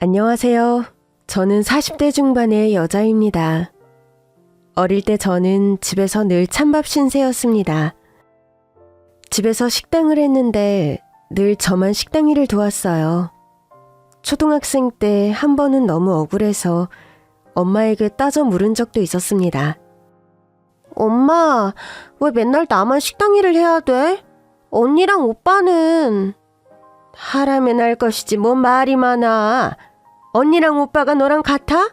안녕하세요. 저는 40대 중반의 여자입니다. 어릴 때 저는 집에서 늘 찬밥 신세였습니다. 집에서 식당을 했는데 늘 저만 식당 일을 도왔어요. 초등학생 때 한 번은 너무 억울해서 엄마에게 따져 물은 적도 있었습니다. 엄마, 왜 맨날 나만 식당 일을 해야 돼? 언니랑 오빠는 하라면 할 것이지 뭔 말이 많아. 언니랑 오빠가 너랑 같아?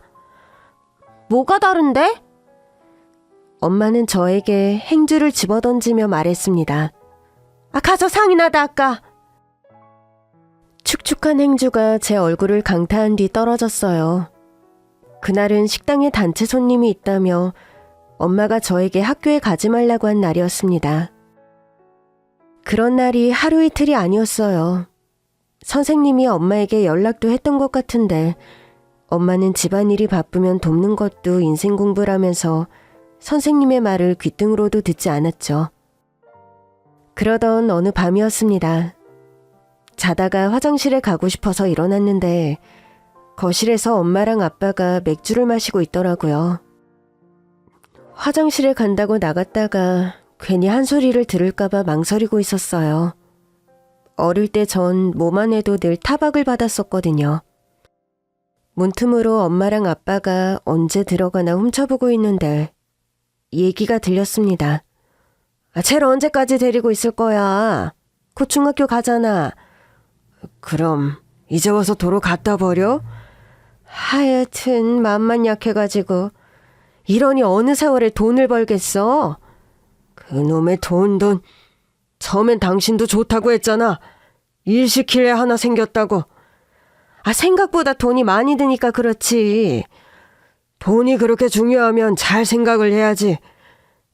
뭐가 다른데? 엄마는 저에게 행주를 집어던지며 말했습니다. 가서 상이나 닦아. 축축한 행주가 제 얼굴을 강타한 뒤 떨어졌어요. 그날은 식당에 단체 손님이 있다며 엄마가 저에게 학교에 가지 말라고 한 날이었습니다. 그런 날이 하루 이틀이 아니었어요. 선생님이 엄마에게 연락도 했던 것 같은데 엄마는 집안일이 바쁘면 돕는 것도 인생 공부라면서 선생님의 말을 귓등으로도 듣지 않았죠. 그러던 어느 밤이었습니다. 자다가 화장실에 가고 싶어서 일어났는데 거실에서 엄마랑 아빠가 맥주를 마시고 있더라고요. 화장실에 간다고 나갔다가 괜히 한 소리를 들을까봐 망설이고 있었어요. 어릴 때 전 뭐만 해도 늘 타박을 받았었거든요. 문틈으로 엄마랑 아빠가 언제 들어가나 훔쳐보고 있는데 얘기가 들렸습니다. 쟤를 언제까지 데리고 있을 거야? 곧 중학교 가잖아. 그럼 이제 와서 도로 갖다 버려? 하여튼 맘만 약해가지고 이러니 어느 세월에 돈을 벌겠어? 그놈의 돈. 처음엔 당신도 좋다고 했잖아. 일 시킬 애 하나 생겼다고. 생각보다 돈이 많이 드니까 그렇지. 돈이 그렇게 중요하면 잘 생각을 해야지.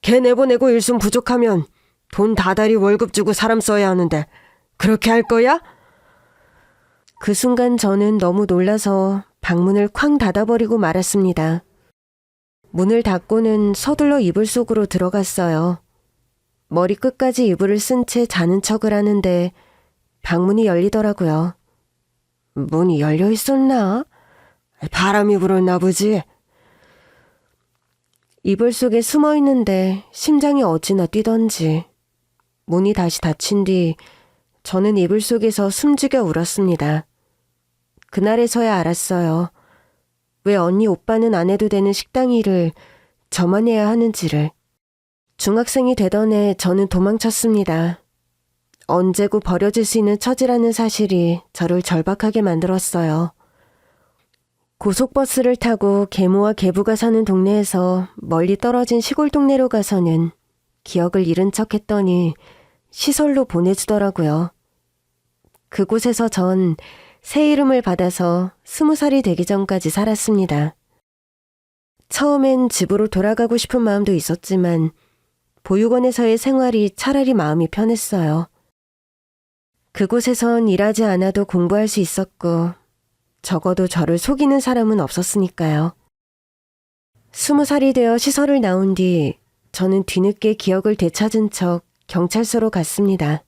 걔 내보내고 일순 부족하면 돈 다달이 월급 주고 사람 써야 하는데 그렇게 할 거야? 그 순간 저는 너무 놀라서 방문을 쾅 닫아버리고 말았습니다. 문을 닫고는 서둘러 이불 속으로 들어갔어요. 머리 끝까지 이불을 쓴 채 자는 척을 하는데 방문이 열리더라고요. 문이 열려 있었나? 바람이 불었나 보지. 이불 속에 숨어 있는데 심장이 어찌나 뛰던지. 문이 다시 닫힌 뒤 저는 이불 속에서 숨죽여 울었습니다. 그날에서야 알았어요. 왜 언니 오빠는 안 해도 되는 식당 일을 저만 해야 하는지를. 중학생이 되던 해 저는 도망쳤습니다. 언제고 버려질 수 있는 처지라는 사실이 저를 절박하게 만들었어요. 고속버스를 타고 계모와 계부가 사는 동네에서 멀리 떨어진 시골 동네로 가서는 기억을 잃은 척 했더니 시설로 보내주더라고요. 그곳에서 전 새 이름을 받아서 20살이 되기 전까지 살았습니다. 처음엔 집으로 돌아가고 싶은 마음도 있었지만 보육원에서의 생활이 차라리 마음이 편했어요. 그곳에선 일하지 않아도 공부할 수 있었고 적어도 저를 속이는 사람은 없었으니까요. 20살이 되어 시설을 나온 뒤 저는 뒤늦게 기억을 되찾은 척 경찰서로 갔습니다.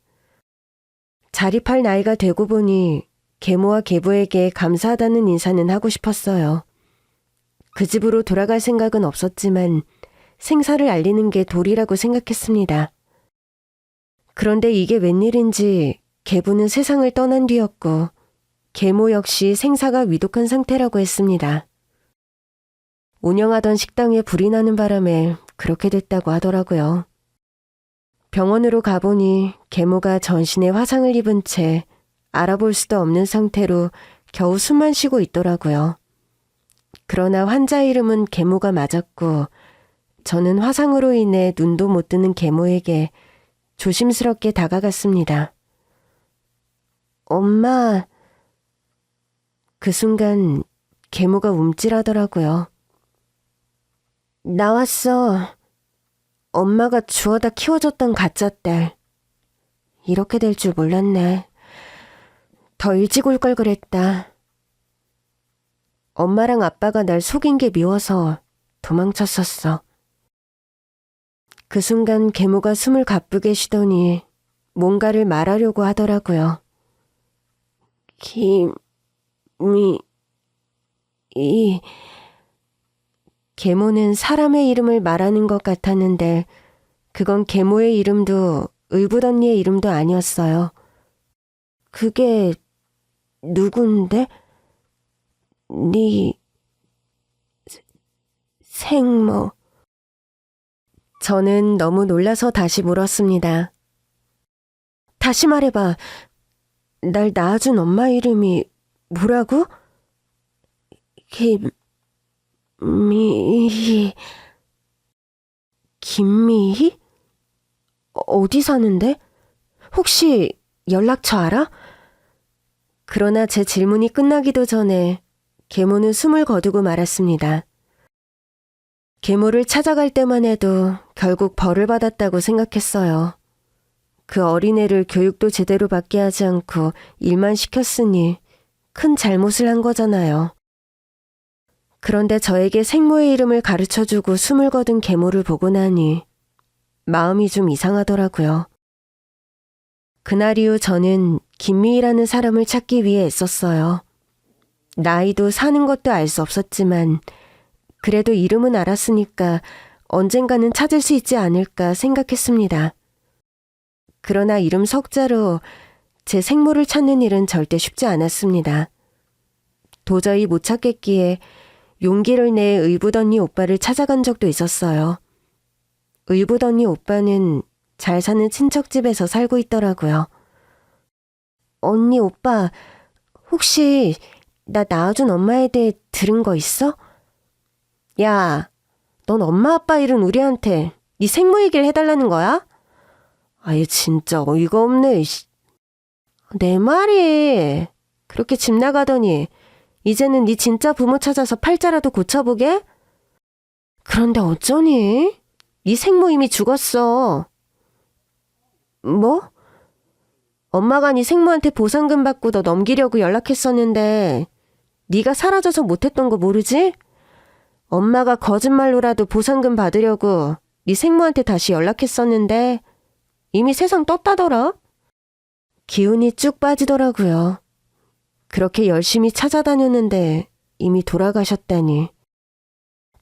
자립할 나이가 되고 보니 계모와 계부에게 감사하다는 인사는 하고 싶었어요. 그 집으로 돌아갈 생각은 없었지만 생사를 알리는 게 도리라고 생각했습니다. 그런데 이게 웬일인지 계부는 세상을 떠난 뒤였고 계모 역시 생사가 위독한 상태라고 했습니다. 운영하던 식당에 불이 나는 바람에 그렇게 됐다고 하더라고요. 병원으로 가보니 계모가 전신에 화상을 입은 채 알아볼 수도 없는 상태로 겨우 숨만 쉬고 있더라고요. 그러나 환자 이름은 계모가 맞았고 저는 화상으로 인해 눈도 못 뜨는 계모에게 조심스럽게 다가갔습니다. 엄마. 그 순간 계모가 움찔하더라고요. 나왔어. 엄마가 주워다 키워줬던 가짜 딸. 이렇게 될 줄 몰랐네. 더 일찍 올 걸 그랬다. 엄마랑 아빠가 날 속인 게 미워서 도망쳤었어. 그 순간 계모가 숨을 가쁘게 쉬더니 뭔가를 말하려고 하더라고요. 계모는 사람의 이름을 말하는 것 같았는데 그건 계모의 이름도 의붓 언니의 이름도 아니었어요. 그게 누군데? 네 생모. 저는 너무 놀라서 다시 물었습니다. 다시 말해봐. 날 낳아준 엄마 이름이 뭐라고? 김미희? 어디 사는데? 혹시 연락처 알아? 그러나 제 질문이 끝나기도 전에 계모는 숨을 거두고 말았습니다. 계모를 찾아갈 때만 해도 결국 벌을 받았다고 생각했어요. 그 어린애를 교육도 제대로 받게 하지 않고 일만 시켰으니 큰 잘못을 한 거잖아요. 그런데 저에게 생모의 이름을 가르쳐주고 숨을 거둔 계모를 보고 나니 마음이 좀 이상하더라고요. 그날 이후 저는 김미희라는 사람을 찾기 위해 애썼어요. 나이도 사는 것도 알 수 없었지만 그래도 이름은 알았으니까 언젠가는 찾을 수 있지 않을까 생각했습니다. 그러나 이름 석자로 제 생모를 찾는 일은 절대 쉽지 않았습니다. 도저히 못 찾겠기에 용기를 내 의붓 언니 오빠를 찾아간 적도 있었어요. 의붓 언니 오빠는 잘 사는 친척집에서 살고 있더라고요. 언니 오빠, 혹시 나 낳아준 엄마에 대해 들은 거 있어? 야, 넌 엄마 아빠 일은 우리한테 네 생모 얘기를 해달라는 거야? 아예 진짜 어이가 없네. 내 말이 그렇게 집 나가더니 이제는 네 진짜 부모 찾아서 팔자라도 고쳐보게? 그런데 어쩌니? 네 생모 이미 죽었어. 뭐? 엄마가 네 생모한테 보상금 받고 너 넘기려고 연락했었는데 네가 사라져서 못했던 거 모르지? 엄마가 거짓말로라도 보상금 받으려고 네 생모한테 다시 연락했었는데 이미 세상 떴다더라. 기운이 쭉 빠지더라고요. 그렇게 열심히 찾아다녔는데 이미 돌아가셨다니.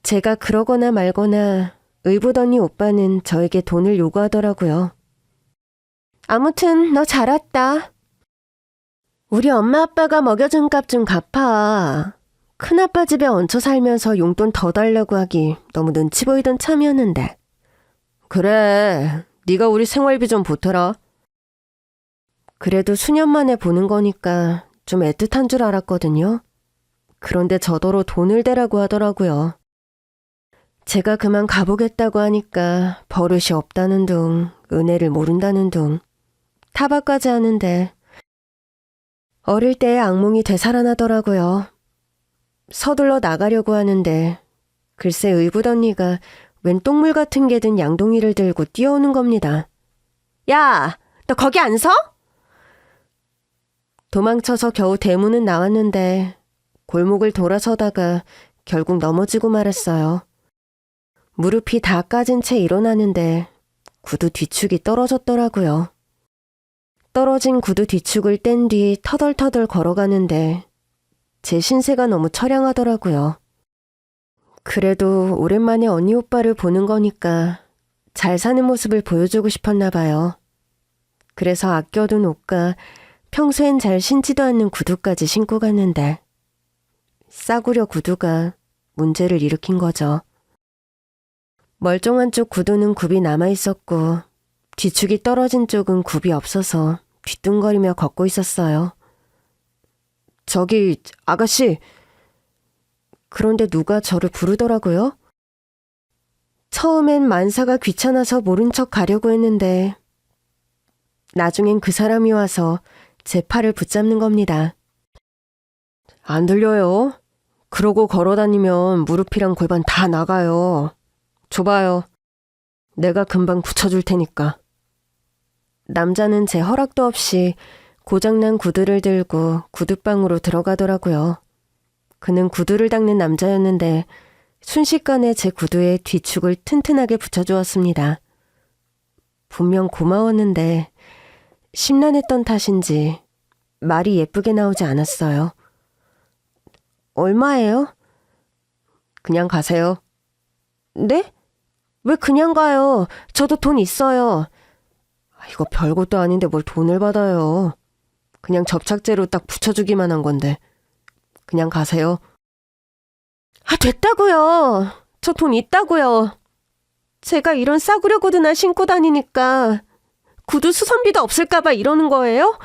제가 그러거나 말거나 의붓 언니 오빠는 저에게 돈을 요구하더라고요. 아무튼 너 잘 왔다. 우리 엄마 아빠가 먹여준 값 좀 갚아. 큰아빠 집에 얹혀 살면서 용돈 더 달라고 하기 너무 눈치 보이던 참이었는데. 그래, 네가 우리 생활비 좀 보태라. 그래도 수년 만에 보는 거니까 좀 애틋한 줄 알았거든요. 그런데 저더러 돈을 대라고 하더라고요. 제가 그만 가보겠다고 하니까 버릇이 없다는 둥, 은혜를 모른다는 둥, 타박까지 하는데 어릴 때의 악몽이 되살아나더라고요. 서둘러 나가려고 하는데 글쎄 의붓 언니가 웬 똥물 같은 게 든 양동이를 들고 뛰어오는 겁니다. 야, 너 거기 안 서? 도망쳐서 겨우 대문은 나왔는데 골목을 돌아서다가 결국 넘어지고 말았어요. 무릎이 다 까진 채 일어나는데 구두 뒤축이 떨어졌더라고요. 떨어진 구두 뒤축을 뗀 뒤 터덜터덜 걸어가는데 제 신세가 너무 처량하더라고요. 그래도 오랜만에 언니 오빠를 보는 거니까 잘 사는 모습을 보여주고 싶었나 봐요. 그래서 아껴둔 옷과 평소엔 잘 신지도 않는 구두까지 신고 갔는데 싸구려 구두가 문제를 일으킨 거죠. 멀쩡한 쪽 구두는 굽이 남아있었고 뒤축이 떨어진 쪽은 굽이 없어서 뒤뚱거리며 걷고 있었어요. 저기 아가씨. 그런데 누가 저를 부르더라고요. 처음엔 만사가 귀찮아서 모른 척 가려고 했는데 나중엔 그 사람이 와서 제 팔을 붙잡는 겁니다. 안 들려요. 그러고 걸어다니면 무릎이랑 골반 다 나가요. 줘봐요. 내가 금방 붙여줄 테니까. 남자는 제 허락도 없이 고장난 구두를 들고 구두방으로 들어가더라고요. 그는 구두를 닦는 남자였는데 순식간에 제 구두에 뒤축을 튼튼하게 붙여주었습니다. 분명 고마웠는데 심란했던 탓인지 말이 예쁘게 나오지 않았어요. 얼마예요? 그냥 가세요. 네? 왜 그냥 가요? 저도 돈 있어요. 이거 별것도 아닌데 뭘 돈을 받아요. 그냥 접착제로 딱 붙여주기만 한 건데. 그냥 가세요. 됐다고요. 저 돈 있다고요. 제가 이런 싸구려 구두나 신고 다니니까 구두 수선비도 없을까봐 이러는 거예요?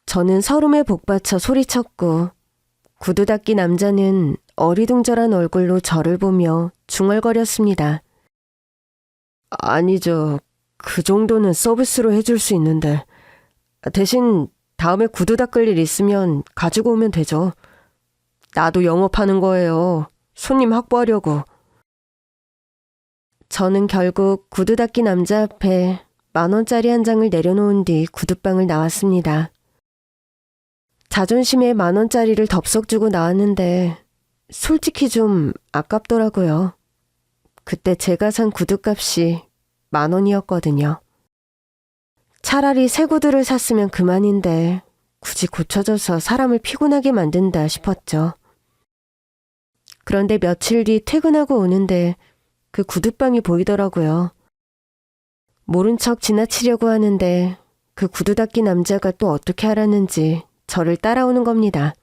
저는 서름에 복받쳐 소리쳤고 구두 닦기 남자는 어리둥절한 얼굴로 저를 보며 중얼거렸습니다. 아니죠. 그 정도는 서비스로 해줄 수 있는데. 대신 다음에 구두 닦을 일 있으면 가지고 오면 되죠. 나도 영업하는 거예요. 손님 확보하려고. 저는 결국 구두 닦기 남자 앞에 10,000원짜리 한 장을 내려놓은 뒤 구두방을 나왔습니다. 자존심에 10,000원짜리를 덥석 주고 나왔는데 솔직히 좀 아깝더라고요. 그때 제가 산 구두값이 10,000원이었거든요. 차라리 새 구두를 샀으면 그만인데 굳이 고쳐져서 사람을 피곤하게 만든다 싶었죠. 그런데 며칠 뒤 퇴근하고 오는데 그 구두방이 보이더라고요. 모른 척 지나치려고 하는데 그 구두 닦기 남자가 또 어떻게 알았는지 저를 따라오는 겁니다.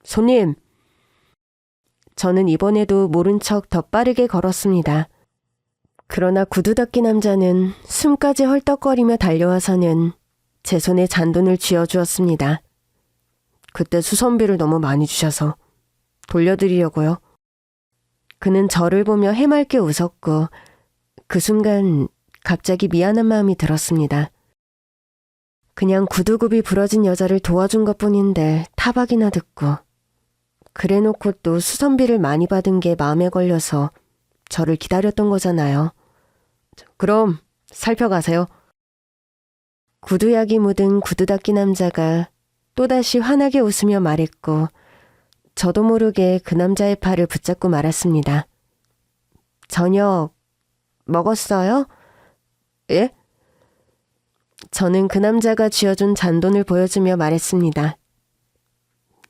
손님! 저는 이번에도 모른 척 더 빠르게 걸었습니다. 그러나 구두 닦기 남자는 숨까지 헐떡거리며 달려와서는 제 손에 잔돈을 쥐어주었습니다. 그때 수선비를 너무 많이 주셔서 돌려드리려고요. 그는 저를 보며 해맑게 웃었고 그 순간 갑자기 미안한 마음이 들었습니다. 그냥 구두굽이 부러진 여자를 도와준 것뿐인데 타박이나 듣고 그래놓고 또 수선비를 많이 받은 게 마음에 걸려서 저를 기다렸던 거잖아요. 그럼 살펴가세요. 구두약이 묻은 구두 닦기 남자가 또다시 환하게 웃으며 말했고 저도 모르게 그 남자의 팔을 붙잡고 말았습니다. 저녁 먹었어요? 예? 저는 그 남자가 쥐어준 잔돈을 보여주며 말했습니다.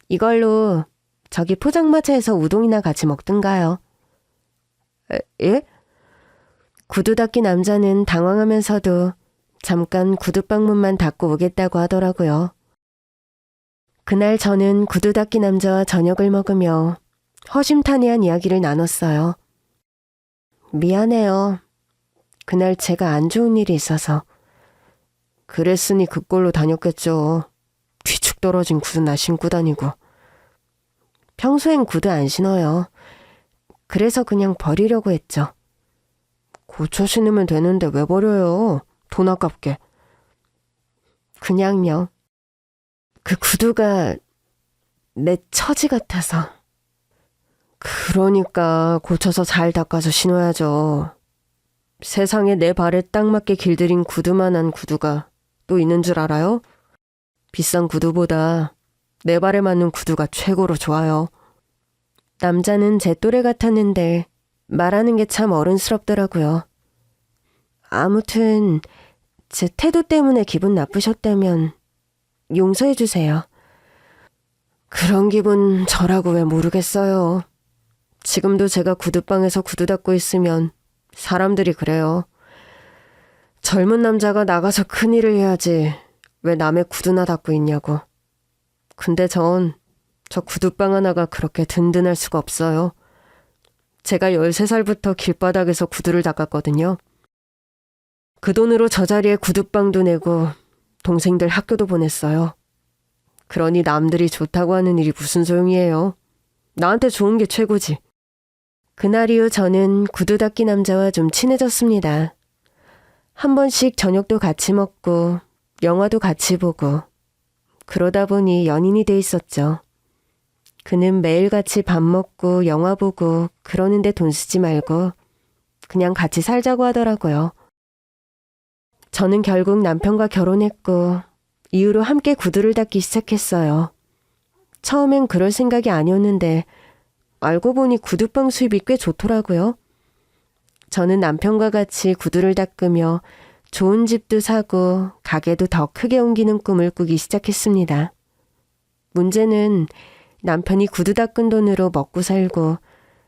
이걸로 저기 포장마차에서 우동이나 같이 먹든가요. 예? 구두 닦기 남자는 당황하면서도 잠깐 구두방문만 닫고 오겠다고 하더라고요. 그날 저는 구두 닦기 남자와 저녁을 먹으며 허심탄회한 이야기를 나눴어요. 미안해요. 그날 제가 안 좋은 일이 있어서. 그랬으니 그 꼴로 다녔겠죠. 뒤축 떨어진 구두나 신고 다니고. 평소엔 구두 안 신어요. 그래서 그냥 버리려고 했죠. 고쳐 신으면 되는데 왜 버려요? 돈 아깝게. 그냥요. 그 구두가 내 처지 같아서. 그러니까 고쳐서 잘 닦아서 신어야죠. 세상에 내 발에 딱 맞게 길들인 구두만한 구두가 또 있는 줄 알아요? 비싼 구두보다 내 발에 맞는 구두가 최고로 좋아요. 남자는 제 또래 같았는데 말하는 게 참 어른스럽더라고요. 아무튼 제 태도 때문에 기분 나쁘셨다면 용서해 주세요. 그런 기분 저라고 왜 모르겠어요. 지금도 제가 구두방에서 구두 닦고 있으면 사람들이 그래요. 젊은 남자가 나가서 큰일을 해야지 왜 남의 구두나 닦고 있냐고. 근데 저 구두방 하나가 그렇게 든든할 수가 없어요. 제가 13살부터 길바닥에서 구두를 닦았거든요. 그 돈으로 저 자리에 구두방도 내고 동생들 학교도 보냈어요. 그러니 남들이 좋다고 하는 일이 무슨 소용이에요. 나한테 좋은 게 최고지. 그날 이후 저는 구두 닦기 남자와 좀 친해졌습니다. 한 번씩 저녁도 같이 먹고 영화도 같이 보고 그러다 보니 연인이 돼 있었죠. 그는 매일같이 밥 먹고 영화 보고 그러는데 돈 쓰지 말고 그냥 같이 살자고 하더라고요. 저는 결국 남편과 결혼했고 이후로 함께 구두를 닦기 시작했어요. 처음엔 그럴 생각이 아니었는데 알고 보니 구두방 수입이 꽤 좋더라고요. 저는 남편과 같이 구두를 닦으며 좋은 집도 사고 가게도 더 크게 옮기는 꿈을 꾸기 시작했습니다. 문제는 남편이 구두 닦은 돈으로 먹고 살고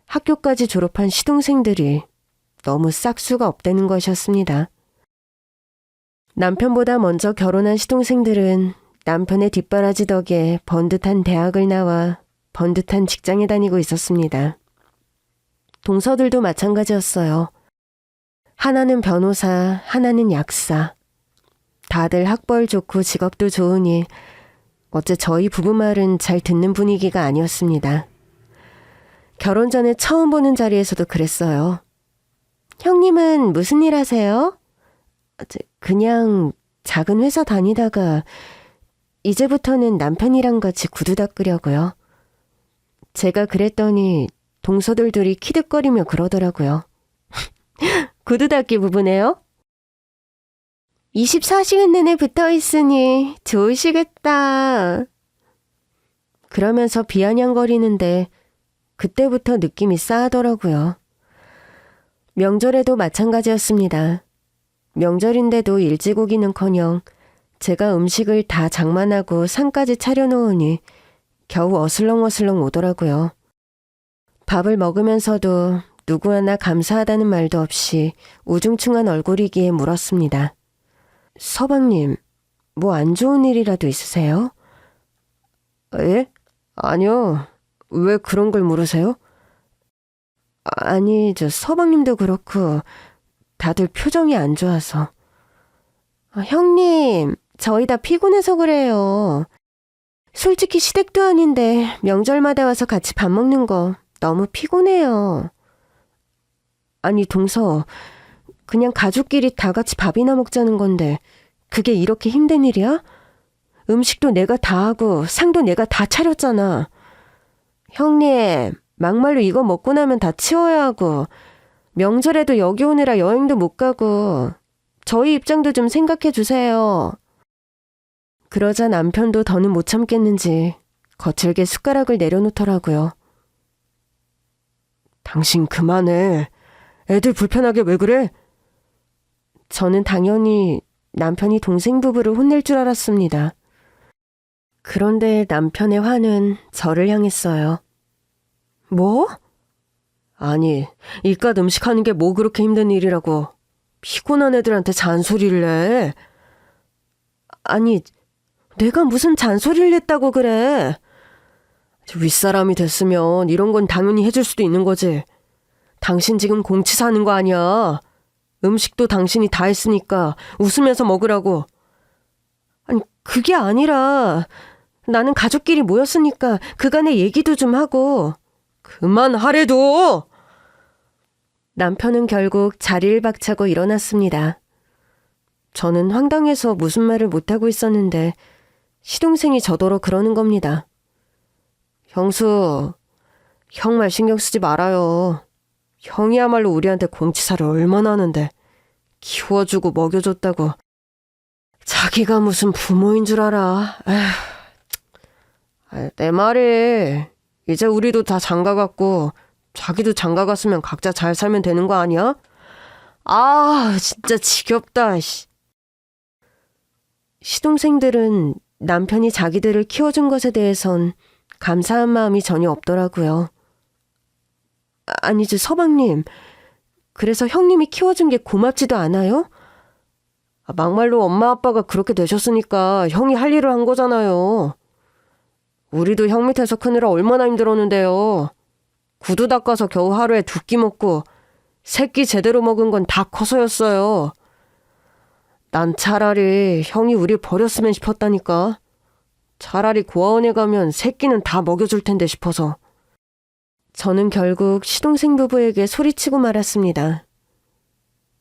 학교까지 졸업한 시동생들이 너무 싹수가 없다는 것이었습니다. 남편보다 먼저 결혼한 시동생들은 남편의 뒷바라지 덕에 번듯한 대학을 나와 번듯한 직장에 다니고 있었습니다. 동서들도 마찬가지였어요. 하나는 변호사, 하나는 약사. 다들 학벌 좋고 직업도 좋으니 어째 저희 부부 말은 잘 듣는 분위기가 아니었습니다. 결혼 전에 처음 보는 자리에서도 그랬어요. 형님은 무슨 일 하세요? 그냥 작은 회사 다니다가 이제부터는 남편이랑 같이 구두 닦으려고요. 제가 그랬더니 동서들 둘이 키득거리며 그러더라고요. 구두 닦기 부부네요? 24시간 내내 붙어 있으니 좋으시겠다. 그러면서 비아냥거리는데 그때부터 느낌이 싸하더라고요. 명절에도 마찬가지였습니다. 명절인데도 일찍 오기는커녕 제가 음식을 다 장만하고 상까지 차려놓으니 겨우 어슬렁어슬렁 오더라고요. 밥을 먹으면서도 누구 하나 감사하다는 말도 없이 우중충한 얼굴이기에 물었습니다. 서방님, 뭐 안 좋은 일이라도 있으세요? 예? 아니요. 왜 그런 걸 물으세요? 아니, 서방님도 그렇고 다들 표정이 안 좋아서. 형님, 저희 다 피곤해서 그래요. 솔직히 시댁도 아닌데 명절마다 와서 같이 밥 먹는 거 너무 피곤해요. 아니, 동서, 그냥 가족끼리 다 같이 밥이나 먹자는 건데 그게 이렇게 힘든 일이야? 음식도 내가 다 하고 상도 내가 다 차렸잖아. 형님, 막말로 이거 먹고 나면 다 치워야 하고 명절에도 여기 오느라 여행도 못 가고 저희 입장도 좀 생각해 주세요. 그러자 남편도 더는 못 참겠는지 거칠게 숟가락을 내려놓더라고요. 당신 그만해. 애들 불편하게 왜 그래? 저는 당연히 남편이 동생 부부를 혼낼 줄 알았습니다. 그런데 남편의 화는 저를 향했어요. 뭐? 아니, 이깟 음식하는 게 뭐 그렇게 힘든 일이라고 피곤한 애들한테 잔소리를 해. 아니, 내가 무슨 잔소리를 했다고 그래. 윗사람이 됐으면 이런 건 당연히 해줄 수도 있는 거지. 당신 지금 공치 사는 거 아니야. 음식도 당신이 다 했으니까 웃으면서 먹으라고. 아니, 그게 아니라 나는 가족끼리 모였으니까 그간의 얘기도 좀 하고. 그만하래도! 남편은 결국 자리를 박차고 일어났습니다. 저는 황당해서 무슨 말을 못하고 있었는데 시동생이 저더러 그러는 겁니다. 형수, 형 말 신경 쓰지 말아요. 형이야말로 우리한테 공치사를 얼마나 하는데 키워주고 먹여줬다고. 자기가 무슨 부모인 줄 알아. 에휴. 내 말이 이제 우리도 다 장가갔고 자기도 장가갔으면 각자 잘 살면 되는 거 아니야? 아, 진짜 지겹다. 시동생들은 남편이 자기들을 키워준 것에 대해선 감사한 마음이 전혀 없더라고요. 아니지, 서방님. 그래서 형님이 키워준 게 고맙지도 않아요? 막말로 엄마 아빠가 그렇게 되셨으니까 형이 할 일을 한 거잖아요. 우리도 형 밑에서 크느라 얼마나 힘들었는데요. 구두 닦아서 겨우 하루에 2끼 먹고 새끼 제대로 먹은 건 다 커서였어요. 난 차라리 형이 우릴 버렸으면 싶었다니까. 차라리 고아원에 가면 새끼는 다 먹여줄 텐데 싶어서. 저는 결국 시동생 부부에게 소리치고 말았습니다.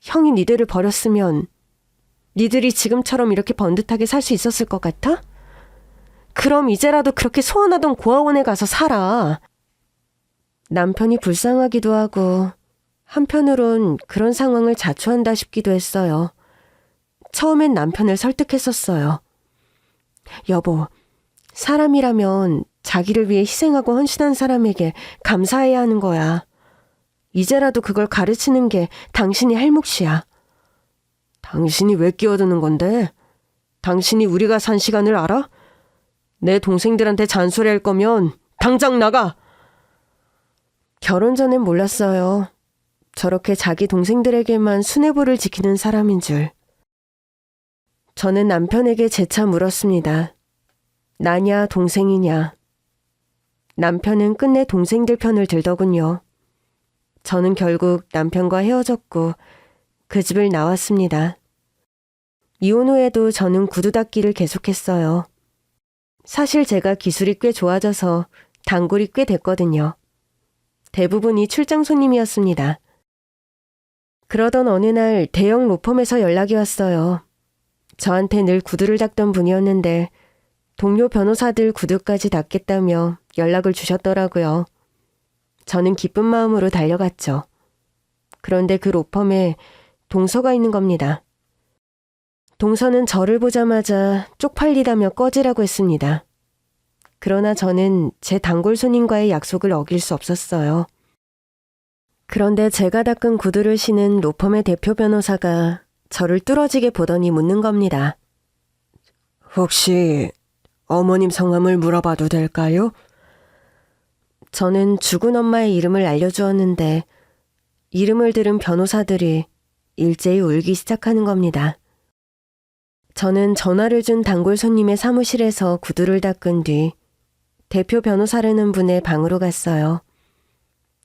형이 니들을 버렸으면 니들이 지금처럼 이렇게 번듯하게 살 수 있었을 것 같아? 그럼 이제라도 그렇게 소원하던 고아원에 가서 살아. 남편이 불쌍하기도 하고 한편으론 그런 상황을 자초한다 싶기도 했어요. 처음엔 남편을 설득했었어요. 여보, 사람이라면 자기를 위해 희생하고 헌신한 사람에게 감사해야 하는 거야. 이제라도 그걸 가르치는 게 당신이 할 몫이야. 당신이 왜 끼어드는 건데? 당신이 우리가 산 시간을 알아? 내 동생들한테 잔소리할 거면 당장 나가! 결혼 전엔 몰랐어요. 저렇게 자기 동생들에게만 수뇌부를 지키는 사람인 줄. 저는 남편에게 재차 물었습니다. 나냐 동생이냐. 남편은 끝내 동생들 편을 들더군요. 저는 결국 남편과 헤어졌고 그 집을 나왔습니다. 이혼 후에도 저는 구두 닦기를 계속했어요. 사실 제가 기술이 꽤 좋아져서 단골이 꽤 됐거든요. 대부분이 출장 손님이었습니다. 그러던 어느 날 대형 로펌에서 연락이 왔어요. 저한테 늘 구두를 닦던 분이었는데 동료 변호사들 구두까지 닦겠다며 연락을 주셨더라고요. 저는 기쁜 마음으로 달려갔죠. 그런데 그 로펌에 동서가 있는 겁니다. 동서는 저를 보자마자 쪽팔리다며 꺼지라고 했습니다. 그러나 저는 제 단골 손님과의 약속을 어길 수 없었어요. 그런데 제가 닦은 구두를 신은 로펌의 대표 변호사가 저를 뚫어지게 보더니 묻는 겁니다. 혹시 어머님 성함을 물어봐도 될까요? 저는 죽은 엄마의 이름을 알려주었는데 이름을 들은 변호사들이 일제히 울기 시작하는 겁니다. 저는 전화를 준 단골 손님의 사무실에서 구두를 닦은 뒤 대표 변호사라는 분의 방으로 갔어요.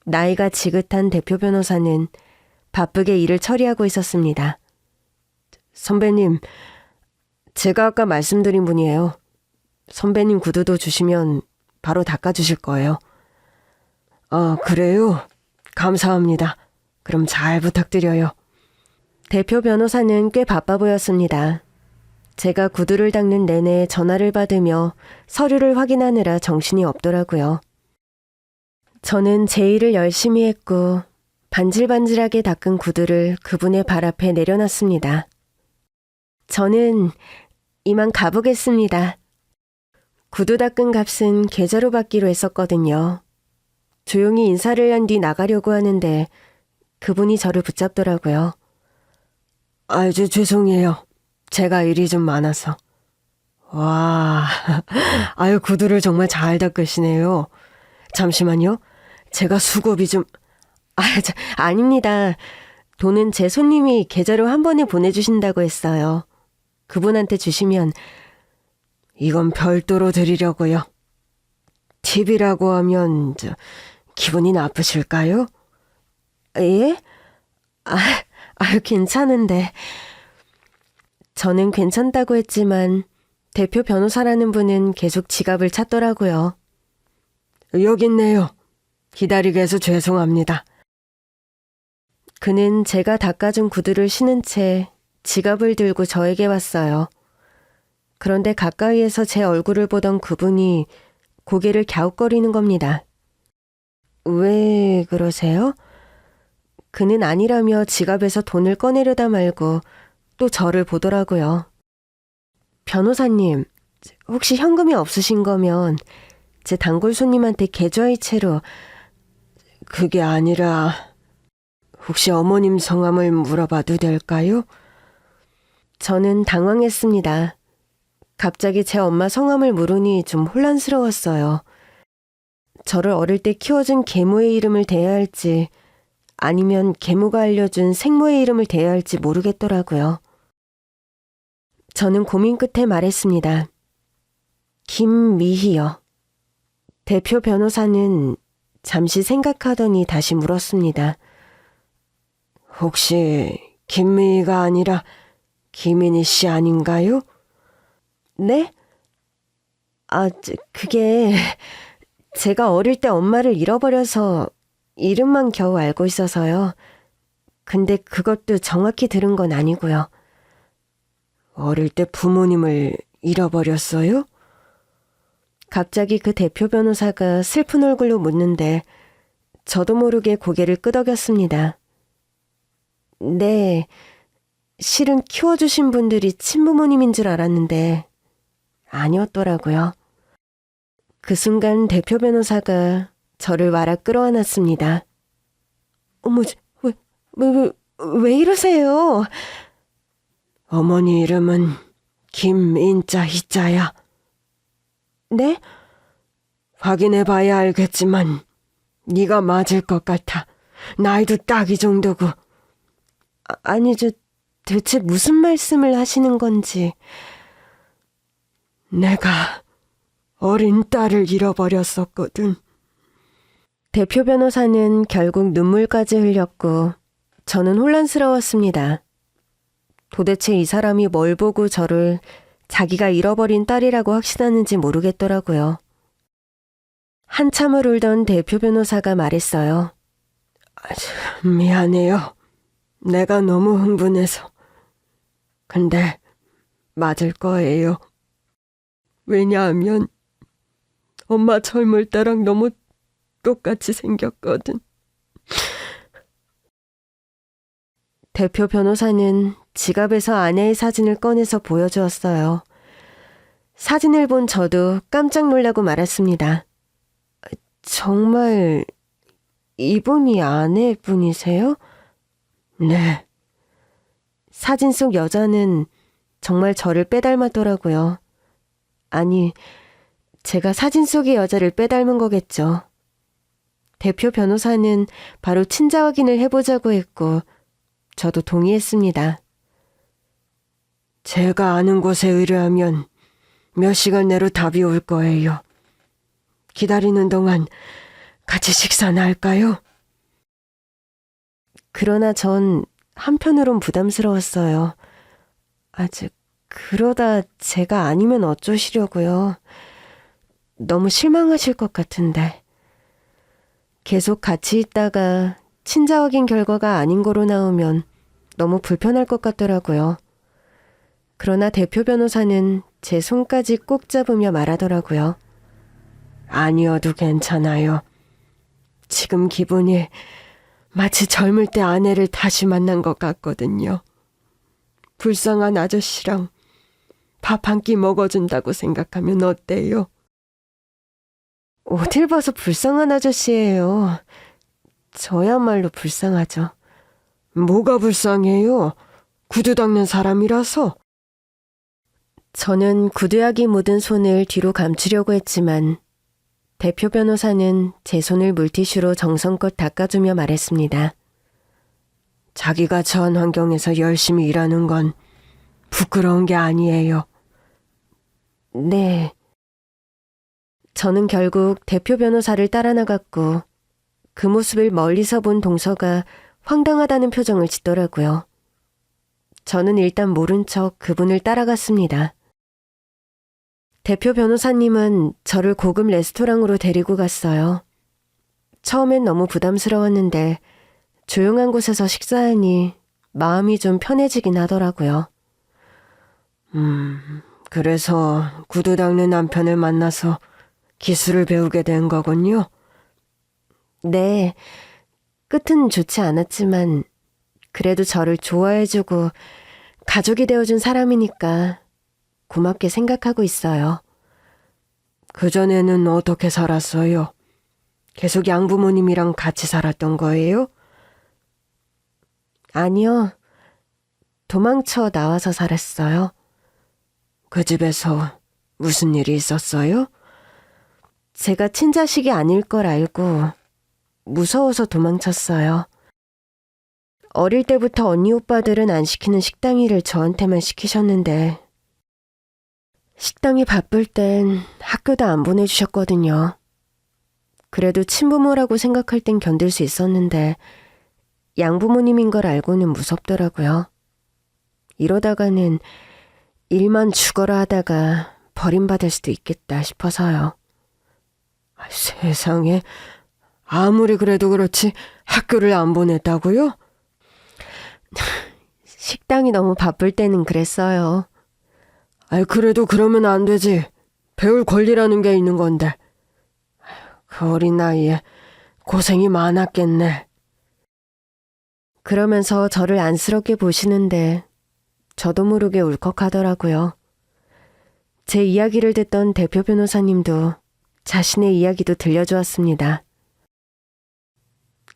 나이가 지긋한 대표 변호사는 바쁘게 일을 처리하고 있었습니다. 선배님, 제가 아까 말씀드린 분이에요. 선배님 구두도 주시면 바로 닦아주실 거예요. 아, 그래요? 감사합니다. 그럼 잘 부탁드려요. 대표 변호사는 꽤 바빠 보였습니다. 제가 구두를 닦는 내내 전화를 받으며 서류를 확인하느라 정신이 없더라고요. 저는 제 일을 열심히 했고 반질반질하게 닦은 구두를 그분의 발 앞에 내려놨습니다. 저는 이만 가보겠습니다. 구두 닦은 값은 계좌로 받기로 했었거든요. 조용히 인사를 한 뒤 나가려고 하는데 그분이 저를 붙잡더라고요. 아주 죄송해요. 제가 일이 좀 많아서. 와, 아유 구두를 정말 잘 닦으시네요. 잠시만요. 제가 수고비 좀... 아닙니다. 돈은 제 손님이 계좌로 한 번에 보내주신다고 했어요. 그분한테 주시면... 이건 별도로 드리려고요. 팁이라고 하면 기분이 나쁘실까요? 예? 괜찮은데... 저는 괜찮다고 했지만 대표 변호사라는 분은 계속 지갑을 찾더라고요. 여기 있네요. 기다리게 해서 죄송합니다. 그는 제가 닦아준 구두를 신은 채 지갑을 들고 저에게 왔어요. 그런데 가까이에서 제 얼굴을 보던 그분이 고개를 갸웃거리는 겁니다. 왜 그러세요? 그는 아니라며 지갑에서 돈을 꺼내려다 말고 또 저를 보더라고요. 변호사님, 혹시 현금이 없으신 거면 제 단골 손님한테 계좌이체로... 그게 아니라 혹시 어머님 성함을 물어봐도 될까요? 저는 당황했습니다. 갑자기 제 엄마 성함을 물으니 좀 혼란스러웠어요. 저를 어릴 때 키워준 계모의 이름을 대야 할지 아니면 계모가 알려준 생모의 이름을 대야 할지 모르겠더라고요. 저는 고민 끝에 말했습니다. 김미희요. 대표 변호사는 잠시 생각하더니 다시 물었습니다. 혹시 김미희가 아니라 김인희 씨 아닌가요? 네? 그게 제가 어릴 때 엄마를 잃어버려서 이름만 겨우 알고 있어서요. 근데 그것도 정확히 들은 건 아니고요. 어릴 때 부모님을 잃어버렸어요? 갑자기 그 대표 변호사가 슬픈 얼굴로 묻는데 저도 모르게 고개를 끄덕였습니다. 네, 실은 키워주신 분들이 친부모님인 줄 알았는데 아니었더라고요. 그 순간 대표 변호사가 저를 와락 끌어안았습니다. 어머, 왜 이러세요? 어머니 이름은 김인자 희자야. 네? 확인해봐야 알겠지만 네가 맞을 것 같아. 나이도 딱 이 정도고. 아니, 대체 무슨 말씀을 하시는 건지. 내가 어린 딸을 잃어버렸었거든. 대표 변호사는 결국 눈물까지 흘렸고 저는 혼란스러웠습니다. 도대체 이 사람이 뭘 보고 저를 자기가 잃어버린 딸이라고 확신하는지 모르겠더라고요. 한참을 울던 대표 변호사가 말했어요. 미안해요. 내가 너무 흥분해서. 근데 맞을 거예요. 왜냐하면 엄마 젊을 때랑 너무 똑같이 생겼거든. 대표 변호사는 지갑에서 아내의 사진을 꺼내서 보여주었어요. 사진을 본 저도 깜짝 놀라고 말았습니다. 정말 이분이 아내분이세요? 네. 사진 속 여자는 정말 저를 빼닮았더라고요. 아니, 제가 사진 속의 여자를 빼닮은 거겠죠. 대표 변호사는 바로 친자 확인을 해보자고 했고 저도 동의했습니다. 제가 아는 곳에 의뢰하면 몇 시간 내로 답이 올 거예요. 기다리는 동안 같이 식사나 할까요? 그러나 전 한편으론 부담스러웠어요. 그러다 제가 아니면 어쩌시려고요. 너무 실망하실 것 같은데. 계속 같이 있다가 친자 확인 결과가 아닌 거로 나오면 너무 불편할 것 같더라고요. 그러나 대표 변호사는 제 손까지 꼭 잡으며 말하더라고요. 아니어도 괜찮아요. 지금 기분이 마치 젊을 때 아내를 다시 만난 것 같거든요. 불쌍한 아저씨랑 밥 한 끼 먹어준다고 생각하면 어때요? 어딜 봐서 불쌍한 아저씨예요. 저야말로 불쌍하죠. 뭐가 불쌍해요? 구두 닦는 사람이라서. 저는 구두약이 묻은 손을 뒤로 감추려고 했지만 대표 변호사는 제 손을 물티슈로 정성껏 닦아주며 말했습니다. 자기가 처한 환경에서 열심히 일하는 건 부끄러운 게 아니에요. 네. 저는 결국 대표 변호사를 따라 나갔고 그 모습을 멀리서 본 동서가 황당하다는 표정을 짓더라고요. 저는 일단 모른 척 그분을 따라갔습니다. 대표 변호사님은 저를 고급 레스토랑으로 데리고 갔어요. 처음엔 너무 부담스러웠는데 조용한 곳에서 식사하니 마음이 좀 편해지긴 하더라고요. 그래서 구두 닦는 남편을 만나서 기술을 배우게 된 거군요. 네, 끝은 좋지 않았지만 그래도 저를 좋아해주고 가족이 되어준 사람이니까 고맙게 생각하고 있어요. 그전에는 어떻게 살았어요? 계속 양부모님이랑 같이 살았던 거예요? 아니요, 도망쳐 나와서 살았어요. 그 집에서 무슨 일이 있었어요? 제가 친자식이 아닐 걸 알고 무서워서 도망쳤어요. 어릴 때부터 언니 오빠들은 안 시키는 식당 일을 저한테만 시키셨는데 식당이 바쁠 땐 학교도 안 보내주셨거든요. 그래도 친부모라고 생각할 땐 견딜 수 있었는데 양부모님인 걸 알고는 무섭더라고요. 이러다가는 일만 죽어라 하다가 버림받을 수도 있겠다 싶어서요. 세상에, 아무리 그래도 그렇지 학교를 안 보냈다고요? 식당이 너무 바쁠 때는 그랬어요. 그래도 그러면 안 되지. 배울 권리라는 게 있는 건데. 그 어린 나이에 고생이 많았겠네. 그러면서 저를 안쓰럽게 보시는데 저도 모르게 울컥하더라고요. 제 이야기를 듣던 대표 변호사님도 자신의 이야기도 들려주었습니다.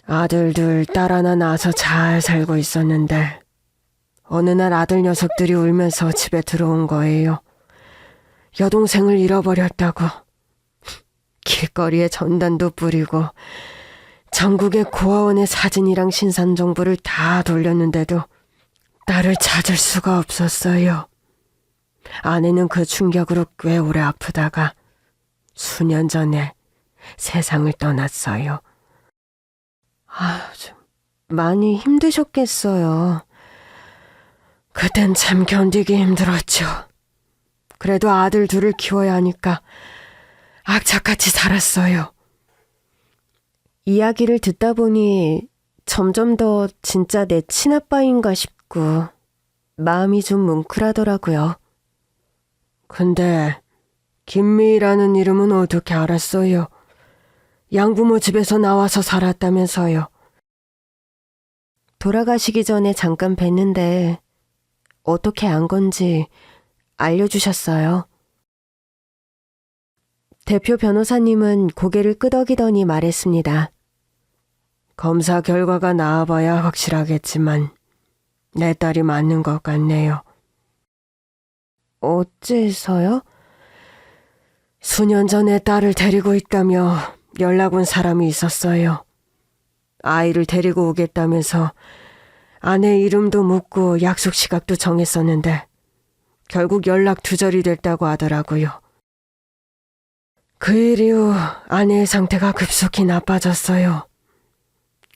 아들 둘, 딸 하나 낳아서 잘 살고 있었는데 어느 날 아들 녀석들이 울면서 집에 들어온 거예요. 여동생을 잃어버렸다고. 길거리에 전단도 뿌리고 전국의 고아원의 사진이랑 신산정보를 다 돌렸는데도 딸을 찾을 수가 없었어요. 아내는 그 충격으로 꽤 오래 아프다가 수년 전에 세상을 떠났어요. 좀 많이 힘드셨겠어요. 그땐 참 견디기 힘들었죠. 그래도 아들 둘을 키워야 하니까 악착같이 살았어요. 이야기를 듣다 보니 점점 더 진짜 내 친아빠인가 싶고 마음이 좀 뭉클하더라고요. 근데 김미희라는 이름은 어떻게 알았어요? 양부모 집에서 나와서 살았다면서요. 돌아가시기 전에 잠깐 뵀는데 어떻게 안 건지 알려주셨어요. 대표 변호사님은 고개를 끄덕이더니 말했습니다. 검사 결과가 나와봐야 확실하겠지만 내 딸이 맞는 것 같네요. 어째서요? 수년 전에 딸을 데리고 있다며 연락 온 사람이 있었어요. 아이를 데리고 오겠다면서 아내 이름도 묻고 약속 시각도 정했었는데 결국 연락 두절이 됐다고 하더라고요. 그 일 이후 아내의 상태가 급속히 나빠졌어요.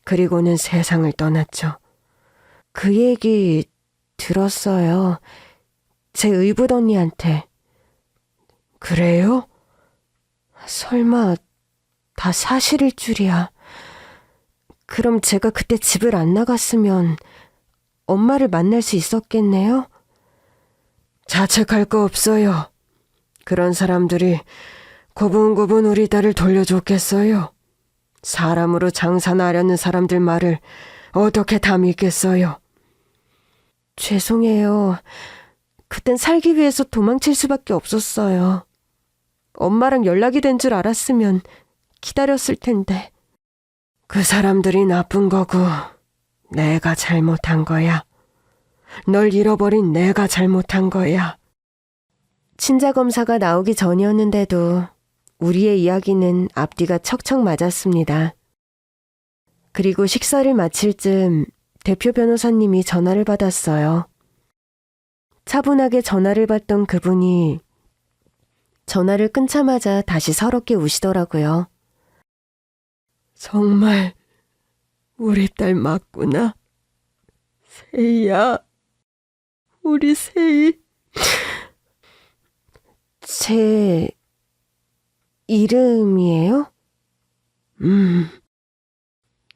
그리고는 세상을 떠났죠. 그 얘기 들었어요. 제 의붓 언니한테. 그래요? 설마 다 사실일 줄이야. 그럼 제가 그때 집을 안 나갔으면 엄마를 만날 수 있었겠네요? 자책할 거 없어요. 그런 사람들이 고분고분 우리 딸을 돌려줬겠어요. 사람으로 장사나려는 사람들 말을 어떻게 다 믿겠어요. 죄송해요. 그땐 살기 위해서 도망칠 수밖에 없었어요. 엄마랑 연락이 된 줄 알았으면 기다렸을 텐데. 그 사람들이 나쁜 거고 내가 잘못한 거야. 널 잃어버린 내가 잘못한 거야. 친자검사가 나오기 전이었는데도 우리의 이야기는 앞뒤가 척척 맞았습니다. 그리고 식사를 마칠 즈음 대표 변호사님이 전화를 받았어요. 차분하게 전화를 받던 그분이 전화를 끊자마자 다시 서럽게 우시더라고요. 정말 우리 딸 맞구나. 세희야. 우리 세희. 제 이름이에요?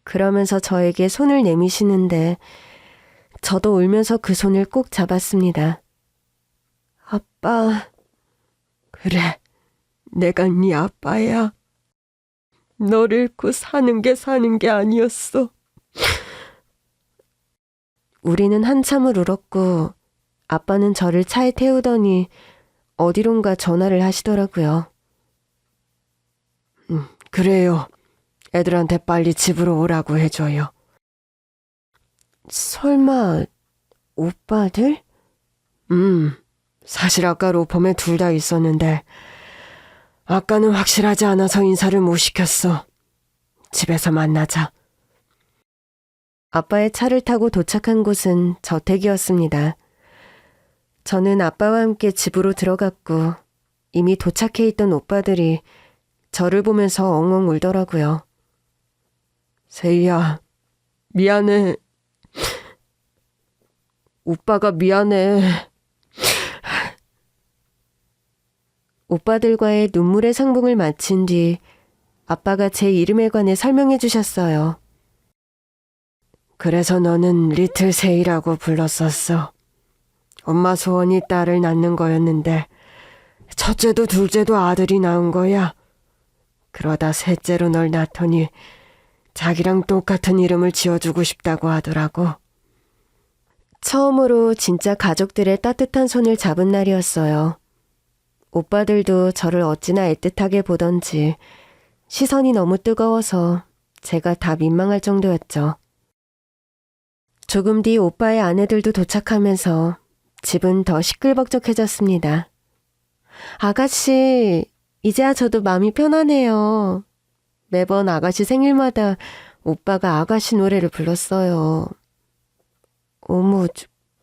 그러면서 저에게 손을 내미시는데 저도 울면서 그 손을 꼭 잡았습니다. 아빠. 그래, 내가 네 아빠야. 너를 잃고 사는 게 아니었어. 우리는 한참을 울었고 아빠는 저를 차에 태우더니 어디론가 전화를 하시더라고요. 그래요. 애들한테 빨리 집으로 오라고 해줘요. 설마 오빠들? 사실 아까 로펌에 둘 다 있었는데 아까는 확실하지 않아서 인사를 못 시켰어. 집에서 만나자. 아빠의 차를 타고 도착한 곳은 저택이었습니다. 저는 아빠와 함께 집으로 들어갔고 이미 도착해 있던 오빠들이 저를 보면서 엉엉 울더라고요. 세희야, 미안해. 오빠가 미안해. 오빠들과의 눈물의 상봉을 마친 뒤 아빠가 제 이름에 관해 설명해 주셨어요. 그래서 너는 리틀 세희라고 불렀었어. 엄마 소원이 딸을 낳는 거였는데 첫째도 둘째도 아들이 낳은 거야. 그러다 셋째로 널 낳더니 자기랑 똑같은 이름을 지어주고 싶다고 하더라고. 처음으로 진짜 가족들의 따뜻한 손을 잡은 날이었어요. 오빠들도 저를 어찌나 애틋하게 보던지 시선이 너무 뜨거워서 제가 다 민망할 정도였죠. 조금 뒤 오빠의 아내들도 도착하면서 집은 더 시끌벅적해졌습니다. 아가씨, 이제야 저도 마음이 편하네요. 매번 아가씨 생일마다 오빠가 아가씨 노래를 불렀어요. 어머,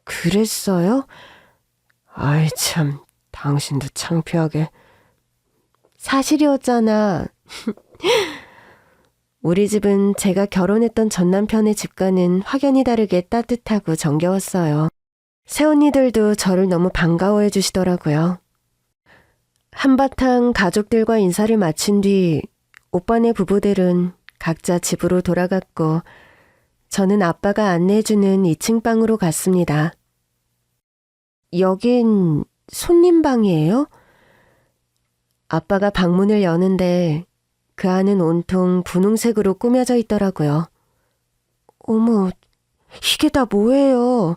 그랬어요? 아이 참, 당신도 창피하게. 사실이었잖아. 우리 집은 제가 결혼했던 전 남편의 집과는 확연히 다르게 따뜻하고 정겨웠어요. 새언니들도 저를 너무 반가워해 주시더라고요. 한바탕 가족들과 인사를 마친 뒤 오빠네 부부들은 각자 집으로 돌아갔고 저는 아빠가 안내해주는 2층 방으로 갔습니다. 여긴 손님 방이에요? 아빠가 방문을 여는데 그 안은 온통 분홍색으로 꾸며져 있더라고요. 어머, 이게 다 뭐예요?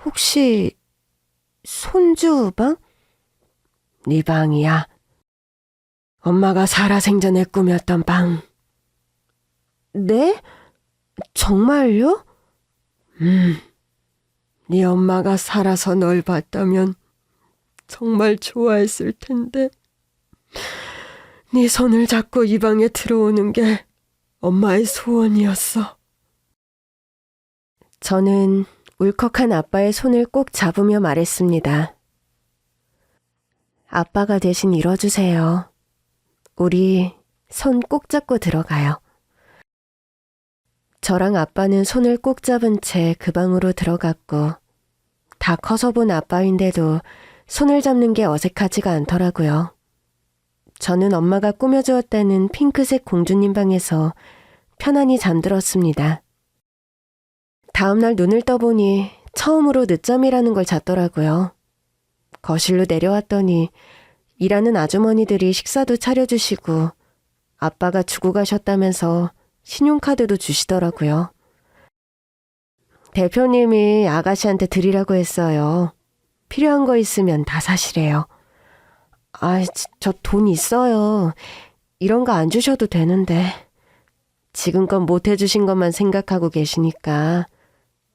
혹시 손주 방? 네 방이야. 엄마가 살아생전에 꾸몄던 방. 네? 정말요? 네 엄마가 살아서 널 봤다면 정말 좋아했을 텐데. 네 손을 잡고 이 방에 들어오는 게 엄마의 소원이었어. 저는 울컥한 아빠의 손을 꼭 잡으며 말했습니다. 아빠가 대신 이뤄주세요. 우리 손 꼭 잡고 들어가요. 저랑 아빠는 손을 꼭 잡은 채 그 방으로 들어갔고 다 커서 본 아빠인데도 손을 잡는 게 어색하지가 않더라고요. 저는 엄마가 꾸며주었다는 핑크색 공주님 방에서 편안히 잠들었습니다. 다음날 눈을 떠보니 처음으로 늦잠이라는 걸 잤더라고요. 거실로 내려왔더니 일하는 아주머니들이 식사도 차려주시고 아빠가 주고 가셨다면서 신용카드도 주시더라고요. 대표님이 아가씨한테 드리라고 했어요. 필요한 거 있으면 다 사시래요. 아, 저 돈 있어요. 이런 거 안 주셔도 되는데. 지금껏 못 해주신 것만 생각하고 계시니까